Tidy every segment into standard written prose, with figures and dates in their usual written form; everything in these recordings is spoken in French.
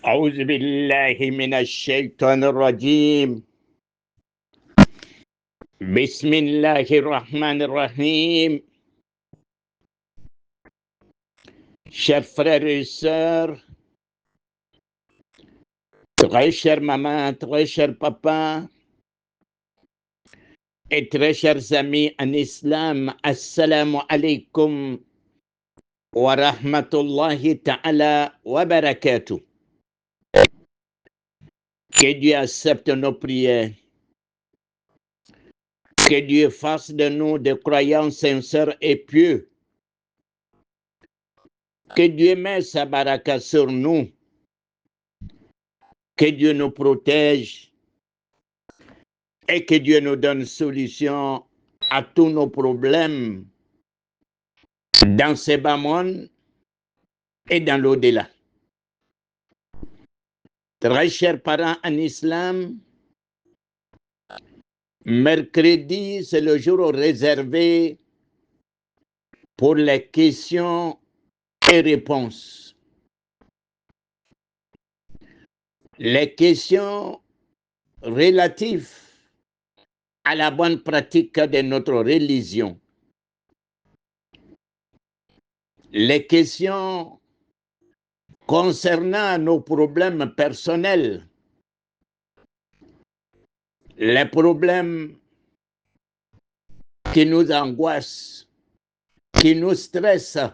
أعوذ بالله من الشيطان الرجيم. بسم الله الرحمن الرحيم. Chers frères et sœurs, très chère maman, très cher papa et très chers amis en islam, assalamu alaikum wa rahmatullahi ta'ala wa barakatuh. Que Dieu accepte nos prières. Que Dieu fasse de nous des croyants sincères et pieux. Que Dieu mette sa baraka sur nous. Que Dieu nous protège et que Dieu nous donne solution à tous nos problèmes dans ce bas monde et dans l'au-delà. Très chers parents en islam, mercredi, c'est le jour réservé pour les questions et réponses. Les questions relatives à la bonne pratique de notre religion. Les questions concernant nos problèmes personnels. Les problèmes qui nous angoissent, qui nous stressent,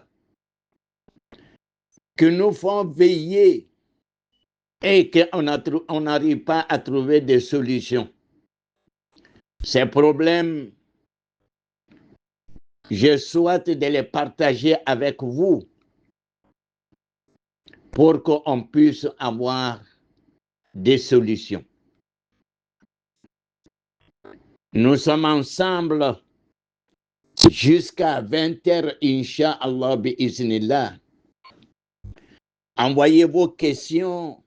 qui nous font veiller et qu'on n'arrive pas à trouver des solutions. Ces problèmes, je souhaite de les partager avec vous pour qu'on puisse avoir des solutions. Nous sommes ensemble jusqu'à 20h, Inch'Allah, bi'iznillah. Envoyez vos questions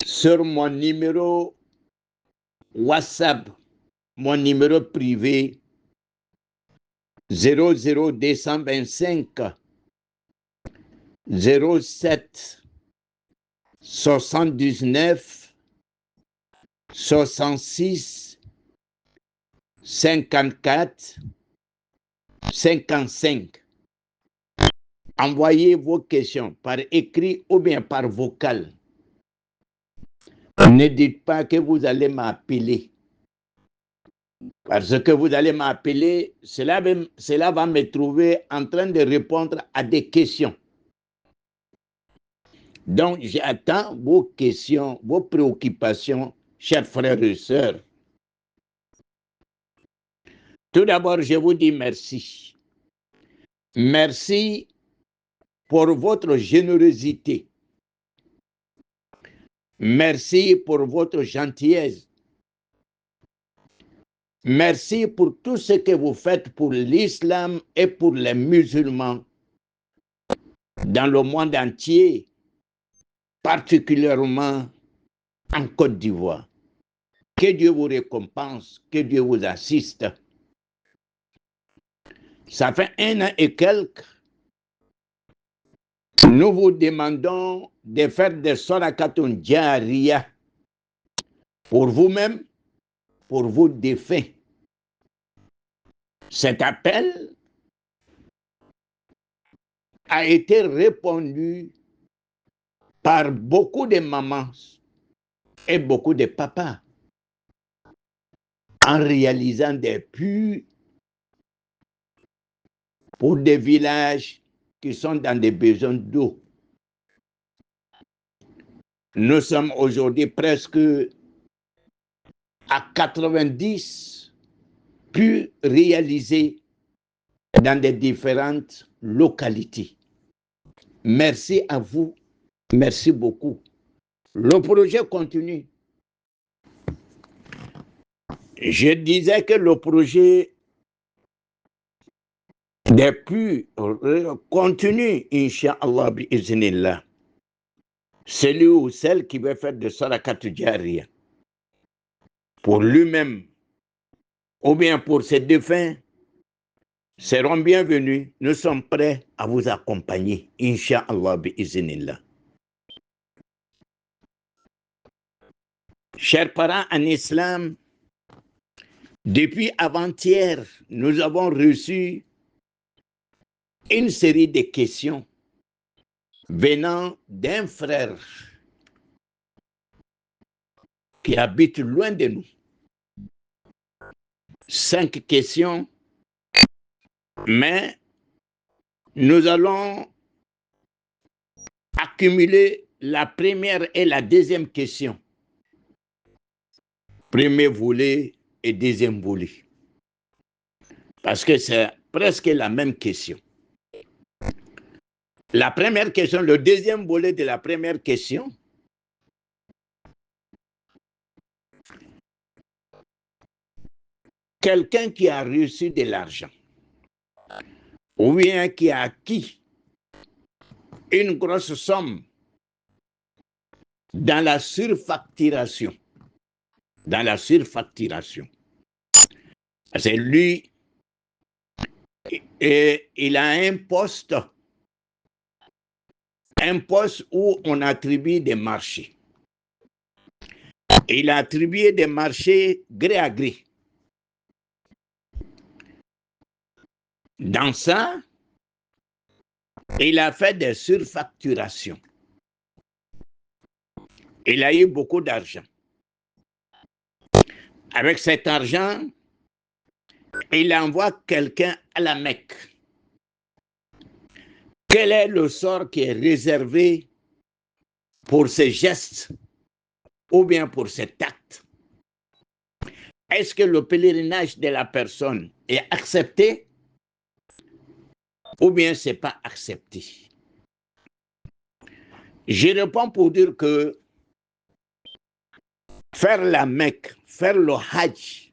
sur mon numéro WhatsApp, mon numéro privé 00225 07 79 66 54 55. Envoyez vos questions par écrit ou bien par vocal. Ne dites pas que vous allez m'appeler. Parce que vous allez m'appeler, cela va me trouver en train de répondre à des questions. Donc, j'attends vos questions, vos préoccupations, chers frères et sœurs. Tout d'abord, je vous dis merci. Merci pour votre générosité. Merci pour votre gentillesse. Merci pour tout ce que vous faites pour l'islam et pour les musulmans dans le monde entier, particulièrement en Côte d'Ivoire. Que Dieu vous récompense, que Dieu vous assiste. Ça fait 1 an et quelques, nous vous demandons de faire des sorakatun jariya pour vous-même, pour vos défunts. Cet appel a été répondu par beaucoup de mamans et beaucoup de papas en réalisant des puits pour des villages qui sont dans des besoins d'eau. Nous sommes aujourd'hui presque à 90 puits réalisés dans des différentes localités. Merci à vous, merci beaucoup. Le projet continue. Je disais que le projet des puits continue, Inch'Allah, bi'iznillah. Celui ou celle qui veut faire de Sarakat Jariya pour lui-même ou bien pour ses défunts seront bienvenus. Nous sommes prêts à vous accompagner, Inch'Allah, bi'iznillah. Chers parents en islam, depuis avant-hier, nous avons reçu une série de questions venant d'un frère qui habite loin de nous. 5 questions, mais nous allons accumuler la première et la deuxième question. Premier volet et deuxième volet. Parce que c'est presque la même question. La première question, le deuxième volet de la première question. Quelqu'un qui a reçu de l'argent ou bien qui a acquis une grosse somme dans la surfacturation. Dans la surfacturation. C'est lui, et il a un poste où on attribue des marchés. Il a attribué des marchés gré à gré. Dans ça, il a fait des surfacturations. Il a eu beaucoup d'argent. Avec cet argent, il envoie quelqu'un à la Mecque. Quel est le sort qui est réservé pour ce geste ou bien pour cet acte? Est-ce que le pèlerinage de la personne est accepté ou bien ce n'est pas accepté? Je réponds pour dire que faire la Mecque, faire le Hajj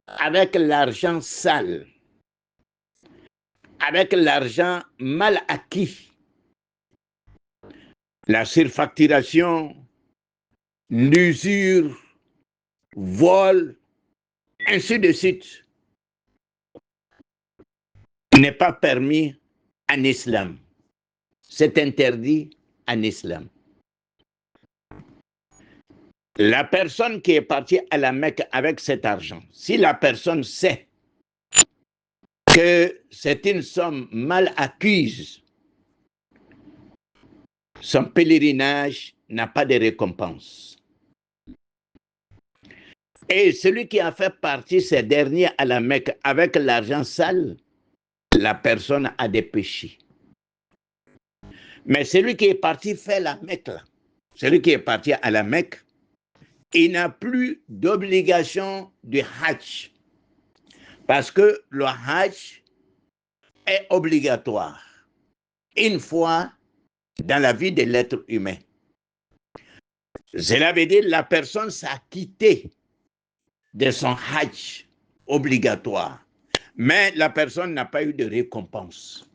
avec l'argent sale, avec l'argent mal acquis, la surfacturation, l'usure, vol, ainsi de suite, n'est pas permis en islam. C'est interdit en islam. La personne qui est partie à la Mecque avec cet argent, si la personne sait que c'est une somme mal acquise, son pèlerinage n'a pas de récompense. Et celui qui a fait partie ces derniers à la Mecque avec l'argent sale, la personne a des péchés. Mais celui qui est parti faire la Mecque, celui qui est parti à la Mecque, il n'a plus d'obligation de Hajj. Parce que le Hajj est obligatoire une fois dans la vie de l'être humain. Cela veut dire que la personne s'est quittée de son Hajj obligatoire. Mais la personne n'a pas eu de récompense.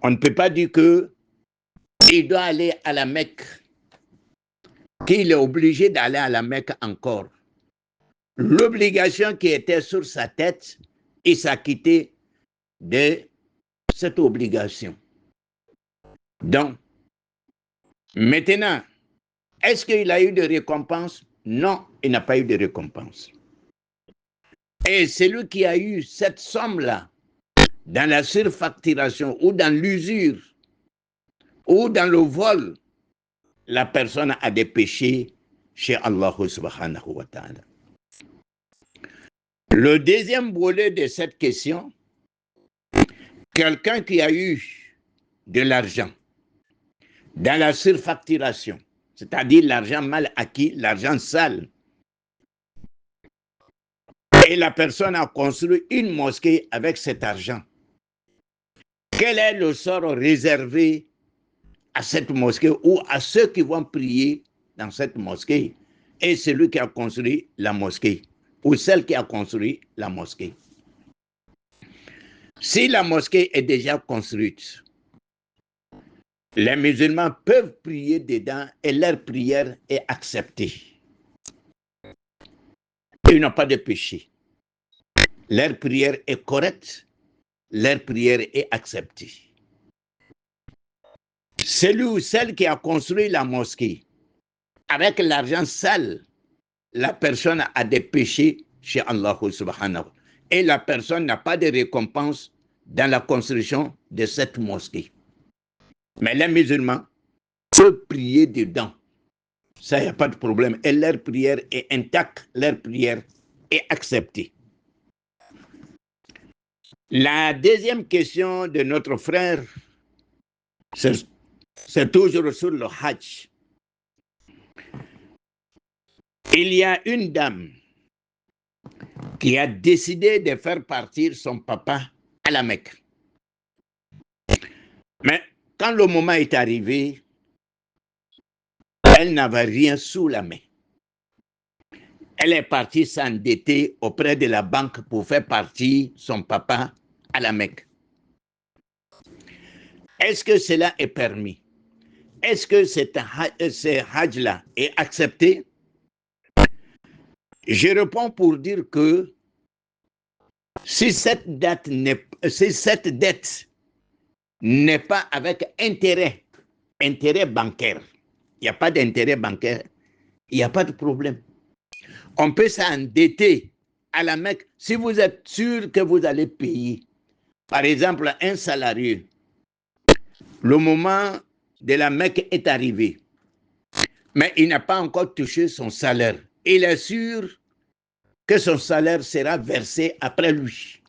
On ne peut pas dire qu'il doit aller à la Mecque, qu'il est obligé d'aller à la Mecque encore. L'obligation qui était sur sa tête, il s'est quitté de cette obligation. Donc, maintenant, est-ce qu'il a eu de récompense? Non, il n'a pas eu de récompense. Et celui qui a eu cette somme-là, dans la surfacturation ou dans l'usure ou dans le vol, la personne a des péchés chez Allah subhanahu wa ta'ala. Le deuxième volet de cette question, quelqu'un qui a eu de l'argent dans la surfacturation, c'est-à-dire l'argent mal acquis, l'argent sale, et la personne a construit une mosquée avec cet argent. Quel est le sort réservé à cette mosquée ou à ceux qui vont prier dans cette mosquée et celui qui a construit la mosquée ou celle qui a construit la mosquée? Si la mosquée est déjà construite, les musulmans peuvent prier dedans et leur prière est acceptée. Ils n'ont pas de péché. Leur prière est correcte, leur prière est acceptée. Celui ou celle qui a construit la mosquée avec l'argent sale, la personne a des péchés chez Allah subhanahu. Et la personne n'a pas de récompense dans la construction de cette mosquée. Mais les musulmans peuvent prier dedans. Ça, il n'y a pas de problème. Et leur prière est intacte, leur prière est acceptée. La deuxième question de notre frère, c'est toujours sur le Hajj. Il y a une dame qui a décidé de faire partir son papa à la Mecque. Mais quand le moment est arrivé, elle n'avait rien sous la main. Elle est partie s'endetter auprès de la banque pour faire partir son papa à la Mecque. Est-ce que cela est permis? Est-ce que ce hajj-là est accepté? Je réponds pour dire que si cette dette n'est pas avec intérêt bancaire, il n'y a pas d'intérêt bancaire, il n'y a pas de problème. On peut s'endetter à la Mecque si vous êtes sûr que vous allez payer. Par exemple, un salarié, le moment de la Mecque est arrivé, mais il n'a pas encore touché son salaire. Il est sûr que son salaire sera versé après lui.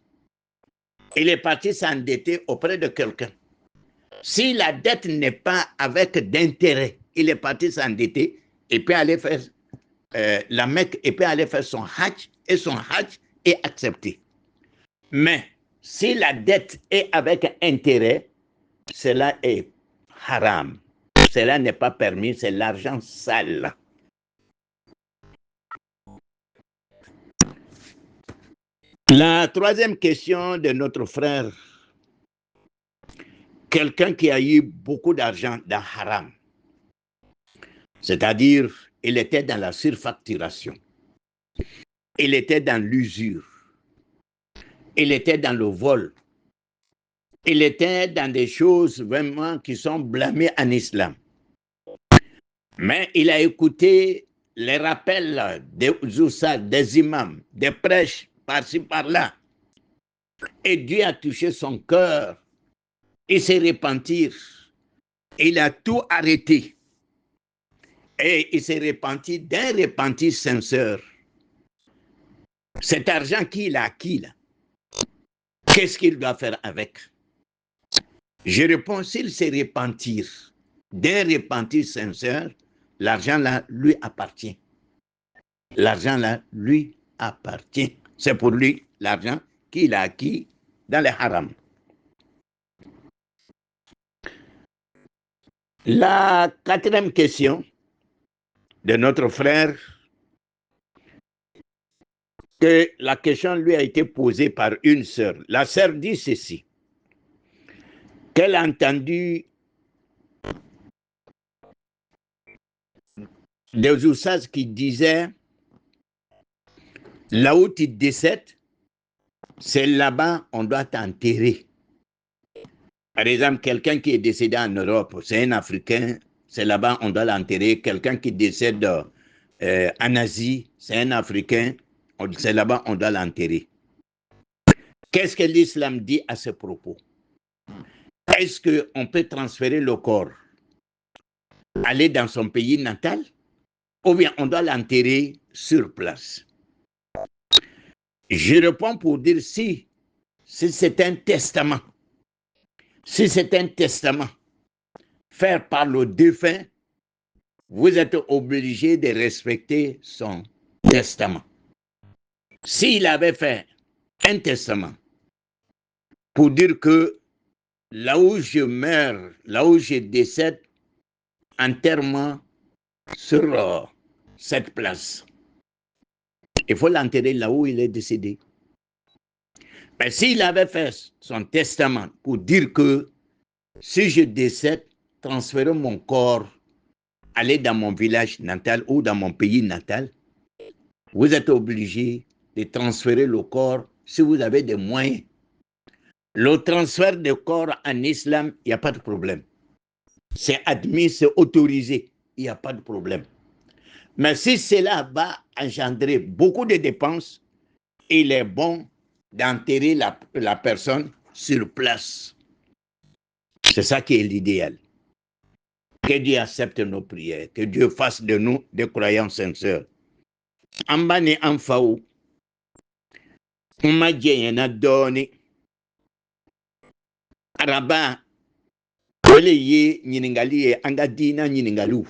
Il est parti s'endetter auprès de quelqu'un. Si la dette n'est pas avec d'intérêt, il est parti s'endetter et peut aller faire la Mecque et peut aller faire son hajj et son hajj est accepté. Mais si la dette est avec intérêt, cela est haram. Cela n'est pas permis, c'est l'argent sale. La troisième question de notre frère, quelqu'un qui a eu beaucoup d'argent dans haram, c'est-à-dire il était dans la surfacturation, il était dans l'usure, il était dans le vol, il était dans des choses vraiment qui sont blâmées en islam. Mais il a écouté les rappels des oussas, des imams, des prêches, par-ci, par-là. Et Dieu a touché son cœur. Il s'est repenti. Il a tout arrêté. Et il s'est repenti d'un repenti sincère. Cet argent qu'il a acquis, là, qu'est-ce qu'il doit faire avec? Je réponds, s'il s'est repenti d'un repenti sincère, l'argent là lui appartient. L'argent là lui appartient. C'est pour lui l'argent qu'il a acquis dans les haram. La quatrième question de notre frère, que la question lui a été posée par une sœur. La sœur dit ceci, qu'elle a entendu des oussas qui disaient, là où tu décèdes, c'est là-bas on doit t'enterrer. Par exemple, quelqu'un qui est décédé en Europe, c'est un Africain, c'est là-bas on doit l'enterrer. Quelqu'un qui décède en Asie, c'est un Africain, c'est là-bas on doit l'enterrer. Qu'est-ce que l'islam dit à ce propos? Est-ce qu'on peut transférer le corps, aller dans son pays natal, ou bien on doit l'enterrer sur place? Je réponds pour dire si c'est un testament. Si c'est un testament fait par le défunt, vous êtes obligé de respecter son testament. S'il avait fait un testament pour dire que là où je meurs, là où je décède, enterrement sur cette place, il faut l'enterrer là où il est décédé. Mais s'il avait fait son testament pour dire que si je décède, transférer mon corps, aller dans mon village natal ou dans mon pays natal, vous êtes obligé de transférer le corps si vous avez des moyens. Le transfert de corps en islam, il n'y a pas de problème. C'est admis, c'est autorisé, il n'y a pas de problème. Mais si cela va engendrer beaucoup de dépenses, il est bon d'enterrer la personne sur place. C'est ça qui est l'idéal. Que Dieu accepte nos prières, que Dieu fasse de nous des croyants sincères. Ambani Amfaou, Umadjena Doni, Araba, Oleye Niningali, Angadina Niningalou.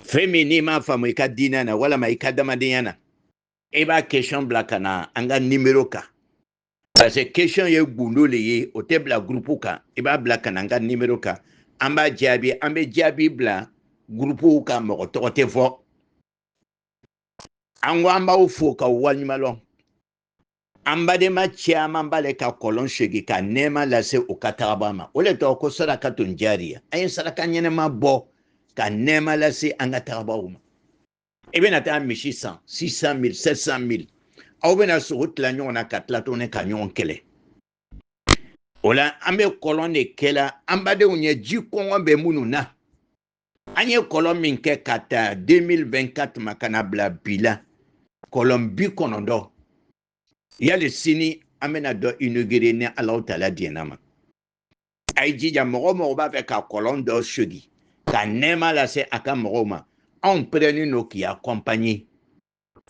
Féminima Famoika Dinana, Wala Maika Damadiana. Eba question blakana, Anga numéro ka. Parce que question ye goundo liye, au tebla groupe ka, eba blakana, Anga numéro ka. Amba Djabi, Ambe Djabi bla, groupe ka, Morotote fo. Angwamba ufo ka wanymalon. Amba de ma chiama mbale ka kolon shegi ka nema lase ukatabama. Ole to ko saraka tunjaria. Ayin saraka nyene ma bo ka nema lase angatabama. Ebe na ta mishi 100, 600 000, 700 000. Au bena surut la nyon na katla tone ka nyon kele. Ola ambe kolon de kela amba de unye jikonwa be munu na. Anye kolon minke kata 2024 makana bla bila. Kolon bi konondo. Il y a le sini amena do inauguré ne Allah Ta'ala dienama. Aïdji ya moro ba fe ka kolon do shogi. Ka nema la se aka moroma. On prenne nos qui accompagner.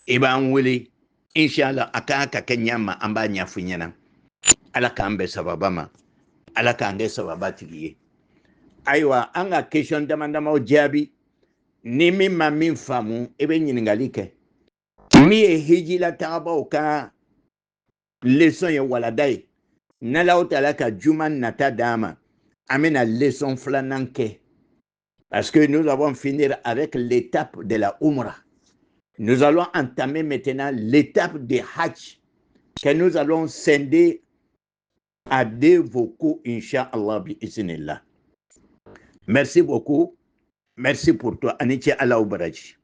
Et ben wele inshallah aka ka kenyama amba nyafunyana. Ala ka ambe sababama. Ala ka ange sababatiliye. Aywa anga question demandama o jabi ni mi mamin famu ebe nyiningalike. Mi e hiji la taba o ka leçon ye waladai nala Ta'ala ka juman nata dama amena leçon flananke parce que nous avons fini avec l'étape de la Umrah. Nous allons entamer maintenant l'étape de Hajj que nous allons scinder à 2 vocaux incha'Allah bi iznillah. Merci beaucoup. Merci pour toi Anichi Allah Ubaraji.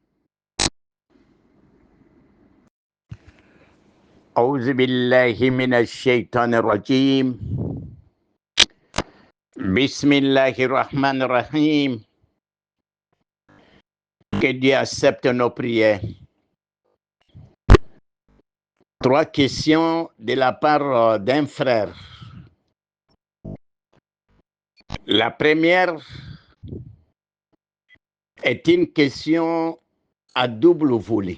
أعوذ بالله من الشيطان الرجيم بسم الله الرحمن الرحيم. Que Dieu accepte nos prières. 3 questions de la part d'un frère. La première est une question à double volet.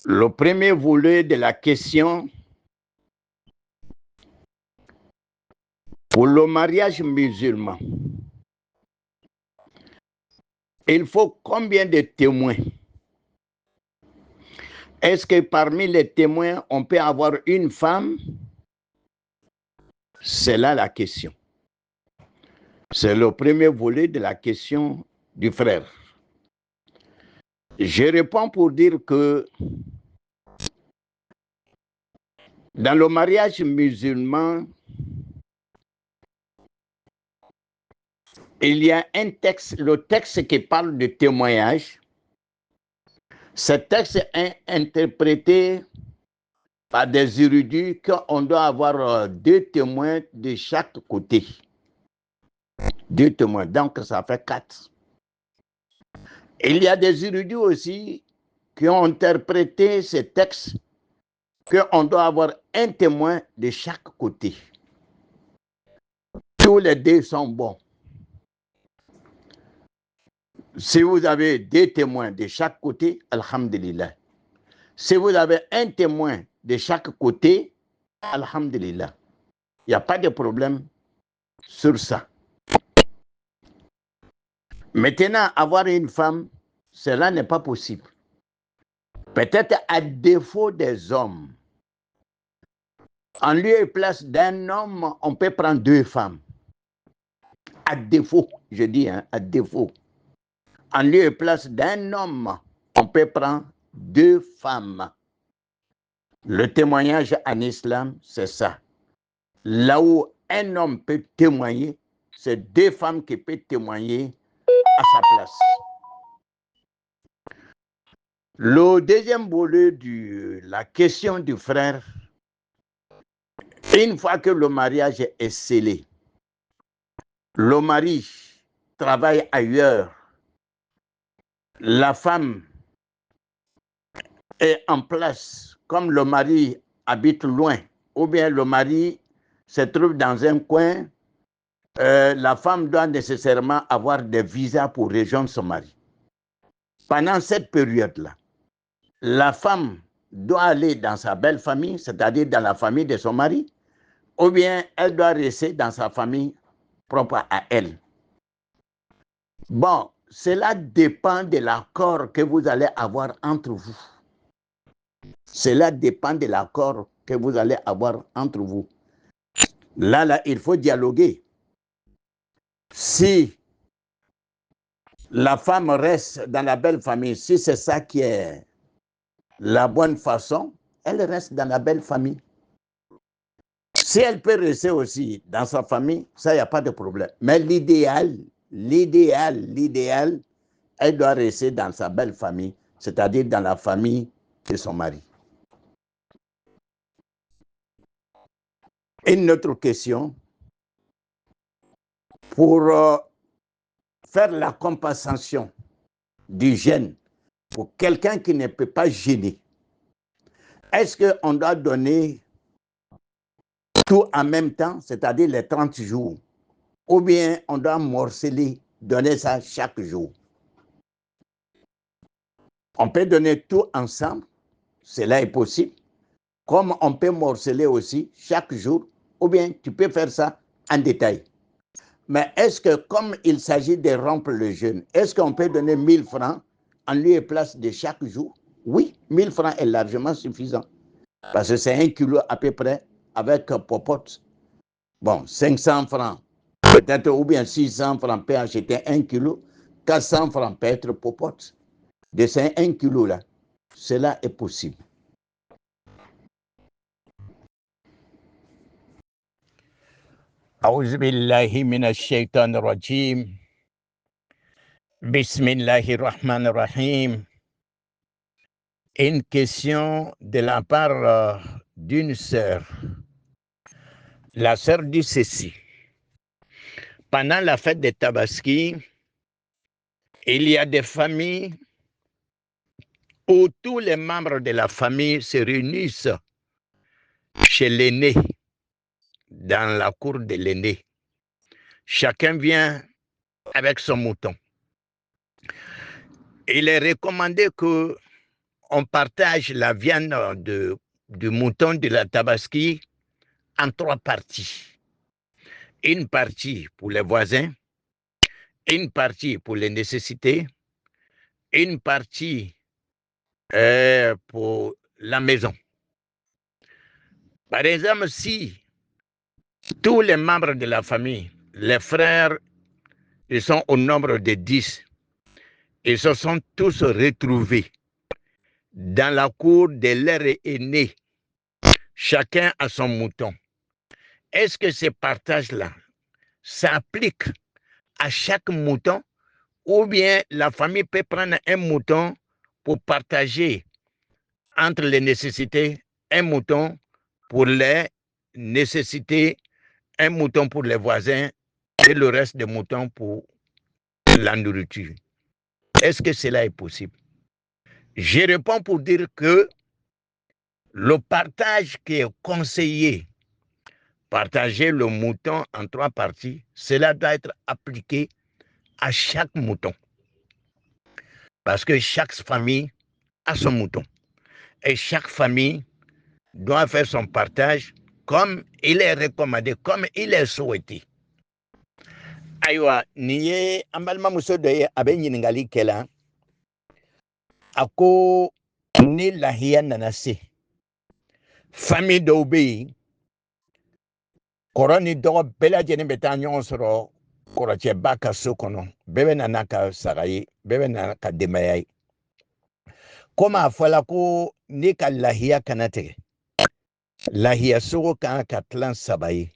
Le premier volet de la question, pour le mariage musulman, il faut combien de témoins? Est-ce que parmi les témoins, on peut avoir une femme? C'est là la question. C'est le premier volet de la question du frère. Je réponds pour dire que dans le mariage musulman, il y a un texte, le texte qui parle de témoignage. Ce texte est interprété par des érudits qu'on doit avoir 2 témoins de chaque côté. 2 témoins, donc ça fait 4. Il y a des érudits aussi qui ont interprété ce texte qu'on doit avoir un témoin de chaque côté. Tous les 2 sont bons. Si vous avez 2 témoins de chaque côté, alhamdulillah. Si vous avez un témoin de chaque côté, alhamdulillah. Il n'y a pas de problème sur ça. Maintenant, avoir une femme, cela n'est pas possible. Peut-être à défaut des hommes. En lieu et place d'un homme, on peut prendre 2 femmes. À défaut, je dis, à défaut. En lieu et place d'un homme, on peut prendre 2 femmes. Le témoignage en islam, c'est ça. Là où un homme peut témoigner, c'est 2 femmes qui peuvent témoigner à sa place. Le deuxième volet de la question du frère, une fois que le mariage est scellé, le mari travaille ailleurs, la femme est en place, comme le mari habite loin, ou bien le mari se trouve dans un coin, la femme doit nécessairement avoir des visas pour rejoindre son mari. Pendant cette période-là, la femme doit aller dans sa belle famille, c'est-à-dire dans la famille de son mari, ou bien elle doit rester dans sa famille propre à elle. Bon, cela dépend de l'accord que vous allez avoir entre vous. Cela dépend de l'accord que vous allez avoir entre vous. Là, il faut dialoguer. Si la femme reste dans la belle famille, si c'est ça qui est la bonne façon, elle reste dans la belle famille. Si elle peut rester aussi dans sa famille, ça, il n'y a pas de problème. Mais l'idéal, elle doit rester dans sa belle famille, c'est-à-dire dans la famille de son mari. Une autre question. Pour faire la compensation du gêne pour quelqu'un qui ne peut pas gêner, est-ce qu'on doit donner tout en même temps, c'est-à-dire les 30 jours, ou bien on doit morceler, donner ça chaque jour? On peut donner tout ensemble, cela est possible, comme on peut morceler aussi chaque jour, ou bien tu peux faire ça en détail. Mais est-ce que, comme il s'agit de rompre le jeûne, est-ce qu'on peut donner 1000 francs en lieu et place de chaque jour? Oui, 1000 francs est largement suffisant. Parce que c'est 1 kilo à peu près avec popote. Bon, 500 francs, peut-être, ou bien 600 francs peut acheter 1 kilo, 400 francs peut être popote. De ces 1 kilo là, cela est possible. أعوذ بالله من الشيطان الرجيم بسم الله الرحمن الرحيم. Une question de la part d'une sœur. La sœur dit ceci. Pendant la fête de Tabaski, il y a des familles où tous les membres de la famille se réunissent chez l'aîné, dans la cour de l'aîné. Chacun vient avec son mouton. Il est recommandé qu'on partage la viande du mouton de la Tabaski en 3 parties. Une partie pour les voisins, une partie pour les nécessités, une partie pour la maison. Par exemple, si tous les membres de la famille, les frères, ils sont au nombre de 10, ils se sont tous retrouvés dans la cour de leur aîné, chacun a son mouton. Est-ce que ce partage-là s'applique à chaque mouton, ou bien la famille peut prendre un mouton pour partager entre les nécessités, un mouton pour les nécessités, un mouton pour les voisins et le reste des moutons pour la nourriture? Est-ce que cela est possible? Je réponds pour dire que le partage qui est conseillé, partager le mouton en 3 parties, cela doit être appliqué à chaque mouton. Parce que chaque famille a son mouton. Et chaque famille doit faire son partage comme il est recommandé, comme il est souhaité. Aïwa, niye ambalma muso de abe ɲiningali kɛla a ko ni lahiya nana se famille dɔw bɛ yen kɔrɔ ni dɔgɔ bɛɛ lajɛlen bɛ taa ɲɔgɔn sɔrɔ kɔrɔcɛba ka so kɔnɔ, bɛɛ bɛ nana ka saga ye, bɛɛ bɛ nana ka denbaya ye. Komi a fɔla ko ne ka lahiya kana tigɛ, lahiya sogo kan ka tilan 3 ye.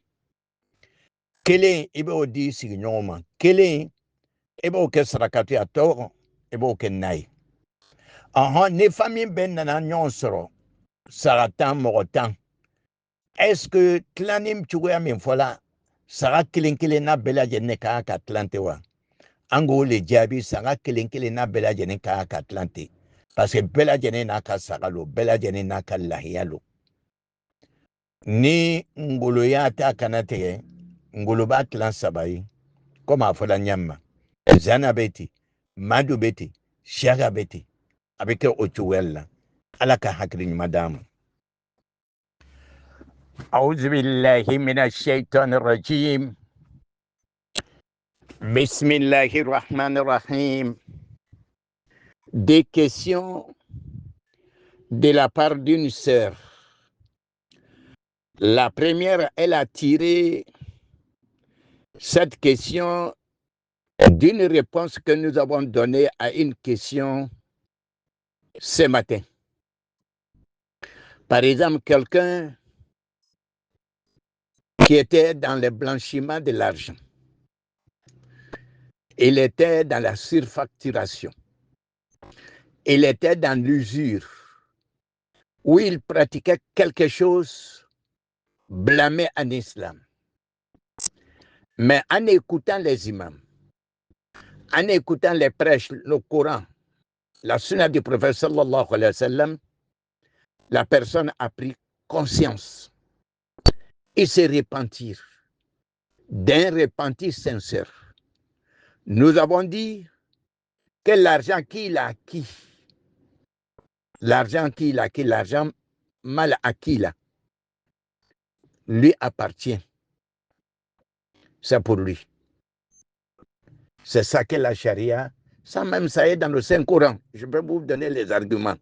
Kelen i b'o di sigiɲɔgɔn ma, kelen i b'o kɛ sarakati a tɔ i b'o kɛ na ye. Ni famille bɛɛ nana ɲɔgɔn sɔrɔ saga 10 mɔgɔ 10, est-ce que tilanin cogoya min fɔla saga kelen kelen na bɛɛ lajɛlen kan ka tilan tɛ wa? Ango le diabi sanga kelenkele na bela jene ka Atlante. Parce que bela jene na ka sagalo, bela jene na ka lahiyalo. Ni ngolo ya ta kanate, ngolo ba tlan sabai, comme a fola nyama. Zana beti, madu beti, shaga beti, avec otuwella. Alaka hakrin madame. أعوذ بالله من الشيطان الرجيم. بسم الله الرحمن الرحيم. Des questions de la part d'une sœur. La première, elle a tiré cette question d'une réponse que nous avons donnée à une question ce matin. Par exemple, quelqu'un qui était dans le blanchiment de l'argent. Il était dans la surfacturation. Il était dans l'usure, où il pratiquait quelque chose blâmé en islam. Mais en écoutant les imams, en écoutant les prêches, le Coran, la sunna du prophète sallallahu alayhi wa sallam, la personne a pris conscience et se repentir d'un repentir sincère. Nous avons dit que l'argent qu'il a acquis, l'argent mal acquis là, lui appartient. C'est pour lui. C'est ça que la charia, ça même ça est dans le Saint-Coran. Je peux vous donner les arguments.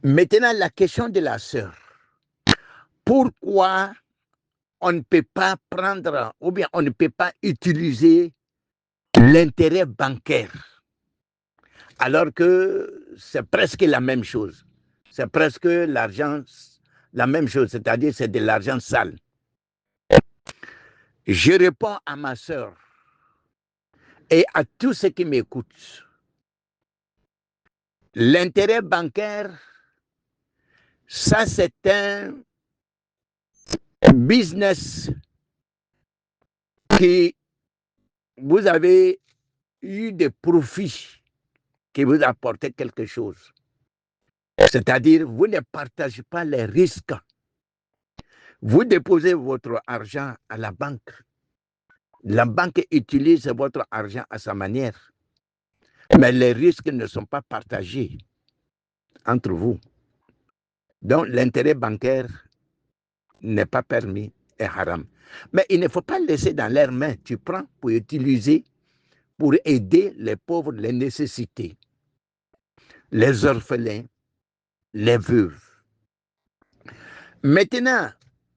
Maintenant, la question de la sœur. Pourquoi on ne peut pas prendre, ou bien on ne peut pas utiliser l'intérêt bancaire, alors que c'est presque la même chose. C'est presque l'argent, la même chose, c'est-à-dire c'est de l'argent sale. Je réponds à ma sœur et à tous ceux qui m'écoutent. L'intérêt bancaire, ça c'est un business qui vous avez eu des profits qui vous apportent quelque chose. C'est-à-dire, vous ne partagez pas les risques. Vous déposez votre argent à la banque. La banque utilise votre argent à sa manière. Mais les risques ne sont pas partagés entre vous. Donc, l'intérêt bancaire n'est pas permis et haram. Mais il ne faut pas le laisser dans leurs mains. Tu prends pour utiliser, pour aider les pauvres, les nécessités, les orphelins, les veuves. Maintenant,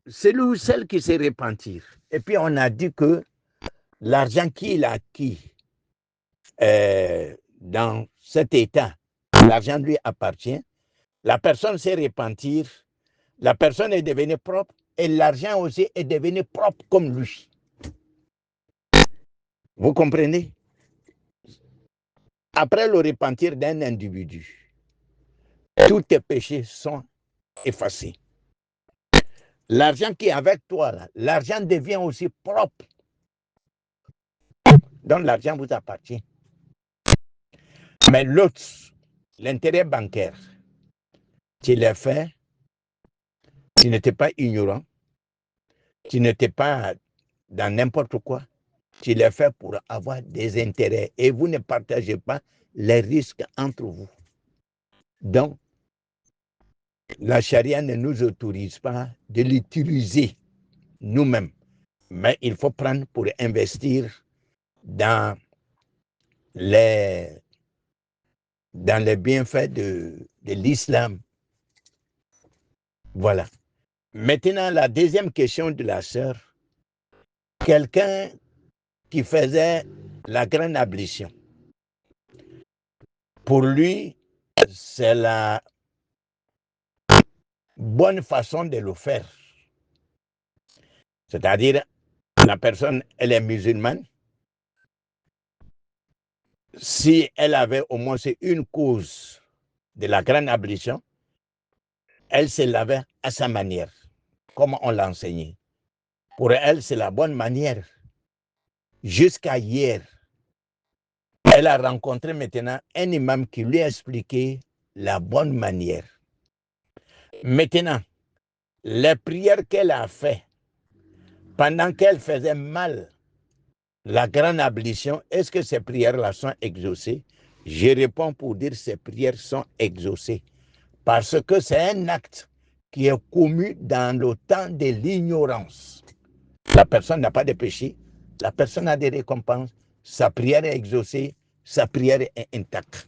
celui ou celle qui s'est repentir. Et puis, on a dit que l'argent qu'il a acquis dans cet état, l'argent lui appartient. La personne s'est repentir, la personne est devenue propre et l'argent aussi est devenu propre comme lui. Vous comprenez? Après le repentir d'un individu, tous tes péchés sont effacés. L'argent qui est avec toi, l'argent devient aussi propre. Donc l'argent vous appartient. Mais l'autre, l'intérêt bancaire, tu l'as fait, tu n'étais pas ignorant, tu n'étais pas dans n'importe quoi, tu l'as fait pour avoir des intérêts et vous ne partagez pas les risques entre vous. Donc, la charia ne nous autorise pas de l'utiliser nous-mêmes, mais il faut prendre pour investir dans les bienfaits de l'islam. Voilà. Maintenant, la deuxième question de la sœur. Quelqu'un qui faisait la grande ablution. Pour lui, c'est la bonne façon de le faire. C'est-à-dire, la personne, elle est musulmane. Si elle avait au moins une cause de la grande ablution, elle se lavait à sa manière, comme on l'a enseigné. Pour elle, c'est la bonne manière. Jusqu'à hier, Elle a rencontré maintenant un imam qui lui a expliqué la bonne manière. Maintenant, les prières qu'elle a faites, pendant qu'elle faisait mal la grande ablution, est-ce que ces prières-là sont exaucées? Je réponds pour dire que ces prières sont exaucées. Parce que c'est un acte qui est commis dans le temps de l'ignorance. La personne n'a pas de péché, la personne a des récompenses, sa prière est exaucée, sa prière est intacte.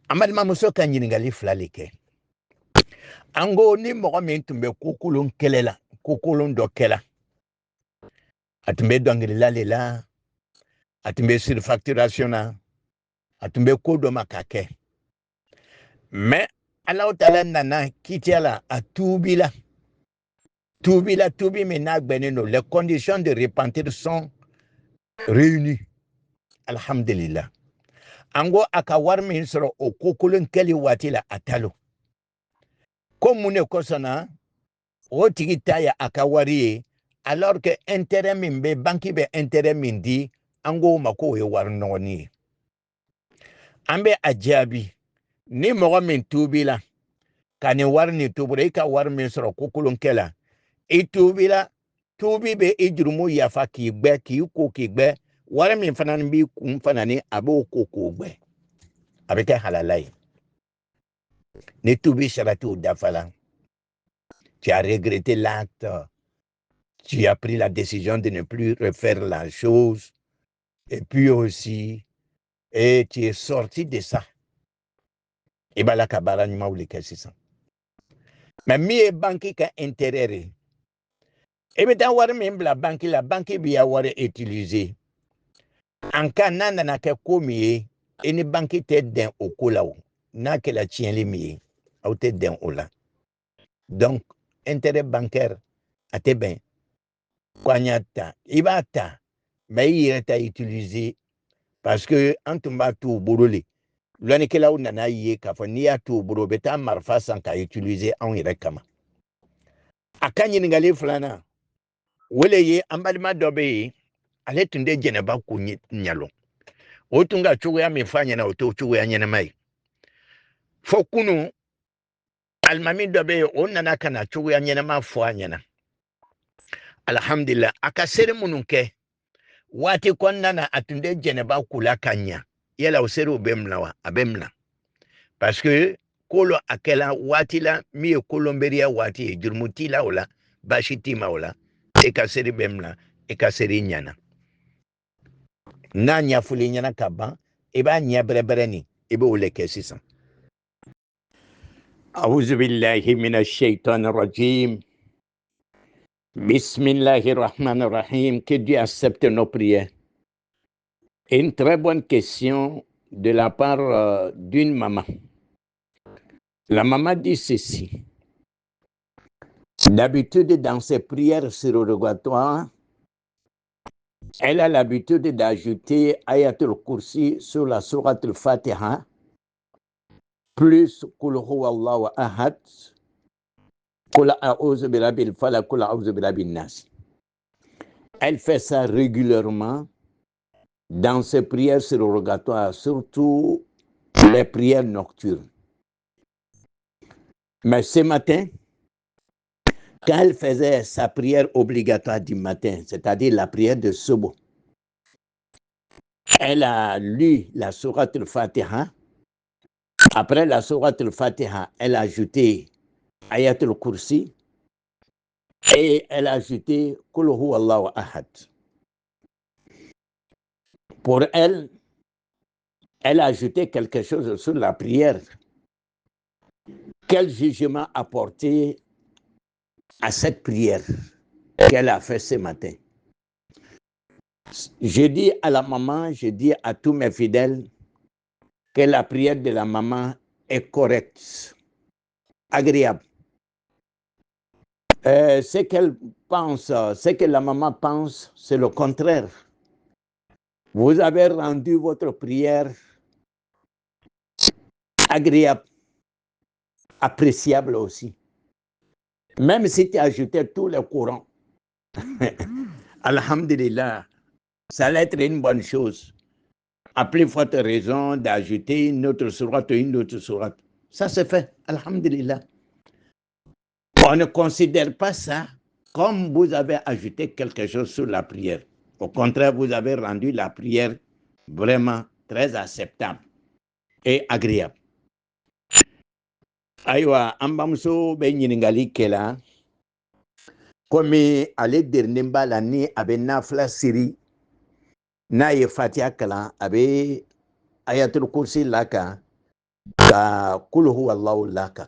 Amadima muso ka ɲininkali fila le kɛ. An ko ni mɔgɔ min tun bɛ kokolon kɛlɛ la, kokolon dɔ kɛla, a tun bɛ dɔnkilila le la, a tun bɛ surfacturation na, a tun bɛ ko dɔ ma ka kɛ. Mais Alahu Taala nana kitiya la, a tuubila. Tuubi min n'a gbɛnnen don, les conditions de repentir sont réunies. Alhamdulillah. An ko a ka wari min sɔrɔ o kokolon kɛli waati la a talo. Ko mun de kosɔn na o tigi ta ye a ka wari ye, alors que intérêt min bɛ banque bɛ intérêt min di, an ko o ma ko o ye wari nɔgɔni ye. An bɛ a jaabi ni mɔgɔ min tuubila ka nin wari ni to bolo, i ka wari min sɔrɔ kokolon kɛ la, i tuubila, tuubi bɛ i jurumu yafa k'i gbɛ, k'i ko k'i gbɛ, wari min fana b'i kun fana ni a b'o ko k'o gbɛ, a bɛ kɛ halala ye. Ni tuubi saratiw dafala, tu as regretté l'acte, tu as pris la décision de ne plus refaire la chose, et puis aussi, et tu es sorti de ça. Et bien là, kabara ni maouli kessisan. Mais mi e banki ka intérêt. Et bien dans wari min la banki bi ya wari utiliser. En cas nana ke komi e ni banki te den o kola o. Na ke la tienli mi ou te den o la. Donc intérêt bancaire a te ben. Kwanyata, ibata, mais il est à utiliser parce que en tomba tout bourolé. L'année que là où nana yé ka fo ni ya tout bourolé beta marfa sans ka utiliser en yere kama. Akanyi ngali flana. Wele ye ambalima dobe ale tunde jeneba ku nyalo. Otunga chugu ya mifanya na otu chugu ya nyene mai. Fokunu almami dobe onana kana chugu ya nyene ma fo anyana. Alhamdulillah akasere mununke wati konnana atunde jeneba kula kanya. Yela osere bemla wa abemla. Parce que kolo akela wati la mi kolomberia wati e jurmuti la ola bashiti maola e kasere bemla e kasere nyana. Na nyafuli nyana kaba eba nyabrebere ni ebe ole kesisan. A'udhu billahi minash shaitanir rajim. Bismillahirrahmanirrahim. Que Dieu accepte nos prières. Une très bonne question de la part d'une maman. La maman dit ceci. D'habitude, dans ses prières surrogatoires, elle a l'habitude d'ajouter Ayatul Kursi sur la Sourate al-Fatiha, plus Kul Huwallahu Ahad, Kul A'udhu Birabbil Falaq, Kul A'udhu Birabbin Nas. Elle fait ça régulièrement dans ses prières surrogatoires, surtout les prières nocturnes. Mais ce matin, quand elle faisait sa prière obligatoire du matin, c'est-à-dire la prière de Subo, elle a lu la Sourate al-Fatiha. Après la Sourate al-Fatiha, elle a ajouté Ayatul Kursi et elle a ajouté Kul Huwallahu Ahad. Pour elle, elle a ajouté quelque chose sur la prière. Quel jugement apporter à cette prière qu'elle a fait ce matin? Je dis à la maman, je dis à tous mes fidèles que la prière de la maman est correcte, agréable. Ce qu'elle pense, ce que la maman pense, c'est le contraire. Vous avez rendu votre prière agréable, appréciable aussi. Même si tu ajoutais tous les courants, alhamdulillah, ça allait être une bonne chose. à plus forte raison d'ajouter une autre sourate, une autre sourate. Ça se fait, alhamdulillah. On ne considère pas ça comme vous avez ajouté quelque chose sur la prière. Au contraire, vous avez rendu la prière vraiment très acceptable et agréable. Aywa, ambamso be ɲiningali kɛla komi ale derilen b'a la ni a bɛ nafila siri n'a ye fatiha kalan a bɛ ayatul kursi lakan ka kul huwallahu lakan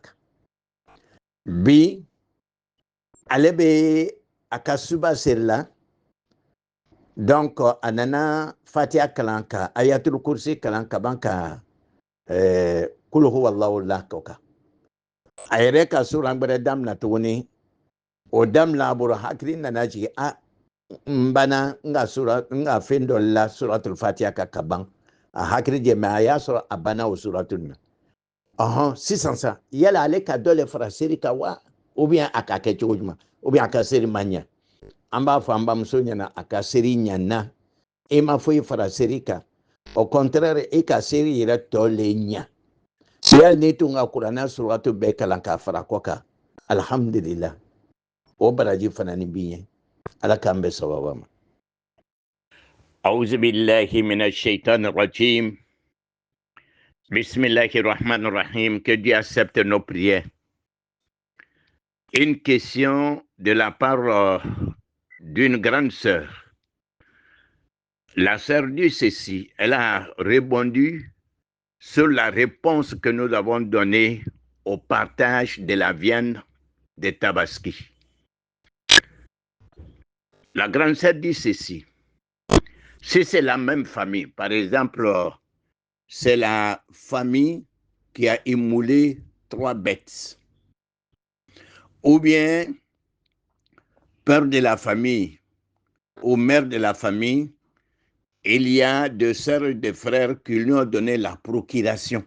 bi ale bɛ a ka suba siri la donc a nana fatiha kalan ka ayatul kursi kalan ka ban ka kul huwallahu lakan kan a yɛrɛ ka sura wɛrɛ daminɛ tuguni o daminɛ a bolo hakili nana jigin n banna n ka fɛn dɔ la suratul fatiha kan ka ban a hakili jɛ mɛ a y'a sɔrɔ a banna o suratul na sisan sa yala ale ka dɔ le fara seri kan wa ou bien a ka kɛ cogo jumɛn ou bien a ka seri ma ɲɛ an b'a fɔ an bamuso ɲɛna a ka seri ɲɛna e ma foyi fara seri kan au contraire e ka seri yɛrɛ tɔ le ɲɛ yali n'i tun ka kuranɛ suratu bɛɛ kalan k'a fara kɔ kan alhamdulillah o baraji fana ni bi ɲɛ ala k'an bɛ sababa ma. أعوذ بالله من الشيطان الرجيم بسم الله الرحمن الرحيم. Que Dieu accepte nos prières. Une question de la part d'une grande sœur. La sœur dit ceci, elle a répondu sur la réponse que nous avons donnée au partage de la viande de Tabaski. La grande sœur dit ceci. Si c'est la même famille, par exemple, c'est la famille qui a émoulé 3 bêtes, ou bien père de la famille ou mère de la famille, il y a 2 sœurs et 2 frères qui lui ont donné la procuration.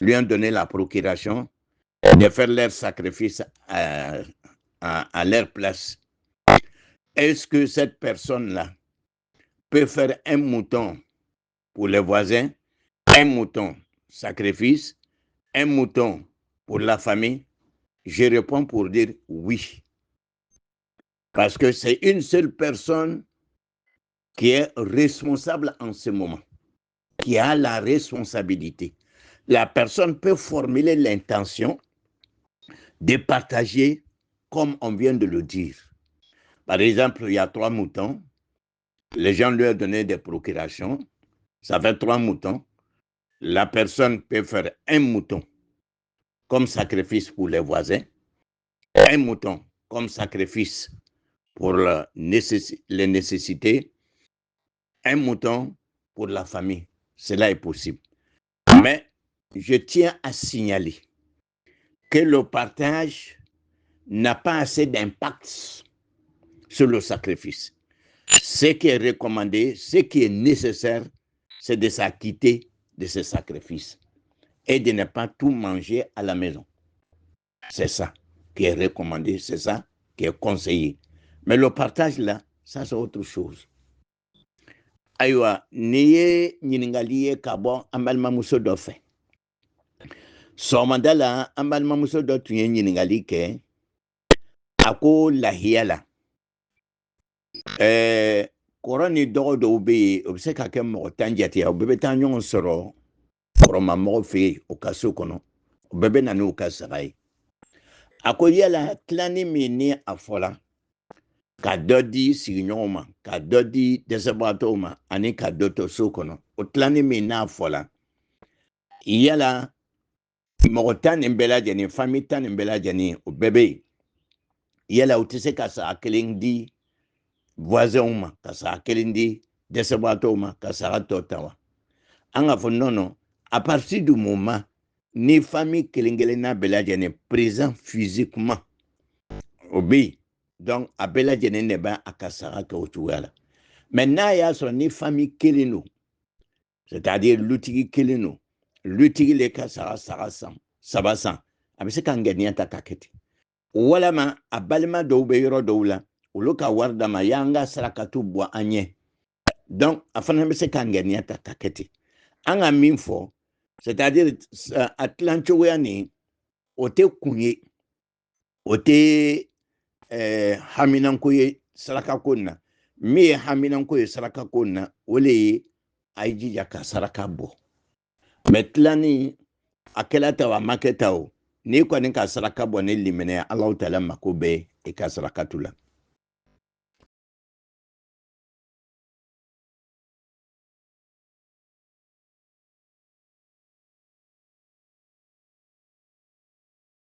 Lui ont donné la procuration de faire leur sacrifice à leur place. Est-ce que cette personne-là peut faire un mouton pour les voisins, un mouton sacrifice, un mouton pour la famille? Je réponds pour dire oui. Parce que c'est une seule personne qui est responsable en ce moment, qui a la responsabilité. La personne peut formuler l'intention de partager comme on vient de le dire. Par exemple, il y a 3 moutons. Les gens lui ont donné des procurations. Ça fait 3 moutons. La personne peut faire un mouton comme sacrifice pour les voisins, un mouton comme sacrifice pour les nécessités, un mouton pour la famille. Cela est possible. Mais je tiens à signaler que le partage n'a pas assez d'impact sur le sacrifice. Ce qui est recommandé, ce qui est nécessaire, c'est de s'acquitter de ce sacrifice et de ne pas tout manger à la maison. C'est ça qui est recommandé, c'est ça qui est conseillé. Mais le partage là, ça c'est autre chose. Aïwa, niye ɲininkali ka bɔ an balimamuso dɔ fɛ. Sɔgɔmada la, an balimamuso dɔ tun ye ɲininkali kɛ. A ko lahiya la. Kɔrɔ ni dɔgɔ dɔw bɛ yen, o bɛ se ka kɛ mɔgɔ 10 jate, o bɛɛ bɛ taa ɲɔgɔn sɔrɔ kɔrɔmamɔgɔ fɛ yen, o ka so kɔnɔ. O bɛɛ bɛ na n'u ka saga ye. A ko yala tilani min ni a fɔla, ka dɔ di sigiɲɔgɔnw ma, ka dɔ di dɛsɛbagatɔw ma, ani ka dɔ to so kɔnɔ. O tilani min n'a fɔla, yala mɔgɔ 10 nin bɛɛ lajɛlen, famille 10 nin bɛɛ lajɛlen, o bɛɛ bɛ yen. Yala u tɛ se ka saga kelen di voisins ma, ka saga kelen di dɛsɛbagatɔw ma, ka saga tɔ ta wa? An ka fɔ non non, à partir du moment ni famille kelen-kelenna bɛɛ lajɛlen présent physiquement, o bɛ yen. Donc a bɛɛ lajɛlen de b'a ka saga kɛ o cogoya la. Mais n'a y'a sɔrɔ ni famille kelen don, c'est-à-dire lutigi kelen don, lutigi le ka saga 3 san, a bɛ se ka ŋaniya ta ka kɛ ten. Walama a balima dɔw bɛ yɔrɔ dɔw la, olu ka wari d'a ma, y'an ka sarakatu bɔ an ɲɛ. Donc a fana bɛ se ka ŋaniya ta ka kɛ ten an ka min fɔ c'est-à-dire a tilan cogoya nin o tɛ kun ye o tɛ haminanko ye sarakako in na min ye haminanko ye sarakako in na o le ye a ye jija ka saraka bɔ mais tilanni a kɛla ta o a ma kɛ ta o n'i kɔni ka saraka bɔ ni liminɛ Alahu Taala mako bɛ i ka sarakatu la